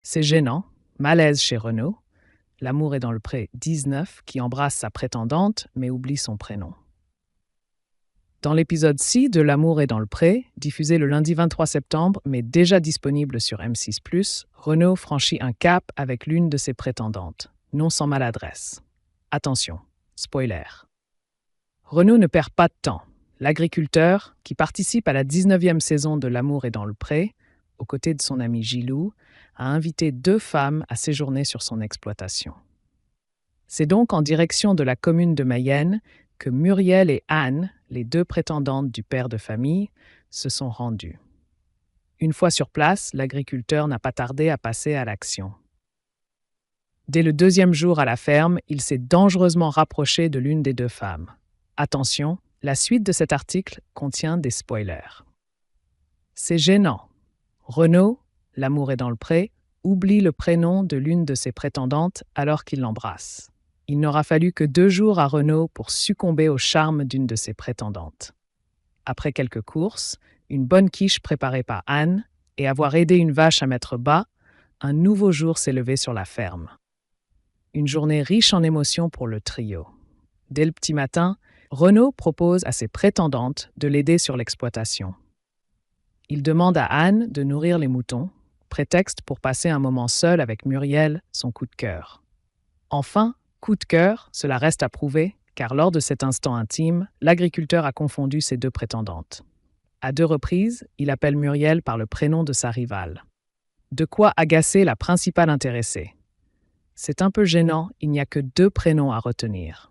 C'est gênant, malaise chez Renaud. L'amour est dans le pré 19 qui embrasse sa prétendante mais oublie son prénom. Dans l'épisode 6 de L'amour est dans le pré, diffusé le lundi 23 septembre mais déjà disponible sur M6+, Renaud franchit un cap avec l'une de ses prétendantes, non sans maladresse. Attention, spoiler. Renaud ne perd pas de temps. L'agriculteur, qui participe à la 19e saison de L'amour est dans le pré, aux côtés de son ami Gilou, a invité 2 femmes à séjourner sur son exploitation. C'est donc en direction de la commune de Mayenne que Muriel et Anne, les 2 prétendantes du père de famille, se sont rendues. Une fois sur place, l'agriculteur n'a pas tardé à passer à l'action. Dès le 2e jour à la ferme, il s'est dangereusement rapproché de l'une des 2 femmes. Attention, la suite de cet article contient des spoilers. C'est gênant. Renaud, l'amour est dans le pré, oublie le prénom de l'une de ses prétendantes alors qu'il l'embrasse. Il n'aura fallu que 2 jours à Renaud pour succomber au charme d'une de ses prétendantes. Après quelques courses, une bonne quiche préparée par Anne et avoir aidé une vache à mettre bas, un nouveau jour s'est levé sur la ferme. Une journée riche en émotions pour le trio. Dès le petit matin, Renaud propose à ses prétendantes de l'aider sur l'exploitation. Il demande à Anne de nourrir les moutons, prétexte pour passer un moment seul avec Muriel, son coup de cœur. Enfin, coup de cœur, cela reste à prouver, car lors de cet instant intime, l'agriculteur a confondu ses 2 prétendantes. À 2 reprises, il appelle Muriel par le prénom de sa rivale. De quoi agacer la principale intéressée. C'est un peu gênant, il n'y a que 2 prénoms à retenir.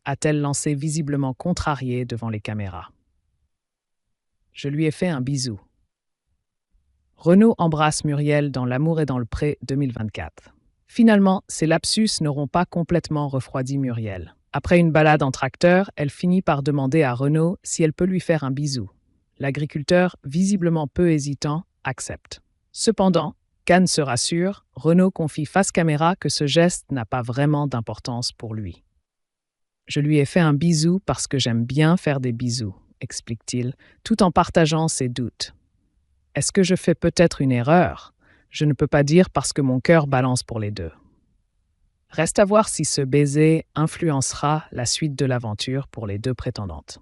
A-t-elle lancé visiblement contrariée devant les caméras. Je lui ai fait un bisou. Renaud embrasse Muriel dans L'amour est dans le pré 2024. Finalement, ces lapsus n'auront pas complètement refroidi Muriel. Après une balade en tracteur, elle finit par demander à Renaud si elle peut lui faire un bisou. L'agriculteur, visiblement peu hésitant, accepte. Cependant, qu'Anne se rassure, Renaud confie face caméra que ce geste n'a pas vraiment d'importance pour lui. Je lui ai fait un bisou parce que j'aime bien faire des bisous, explique-t-il, tout en partageant ses doutes. Est-ce que je fais peut-être une erreur ? Je ne peux pas dire parce que mon cœur balance pour les 2. Reste à voir si ce baiser influencera la suite de l'aventure pour les 2 prétendantes.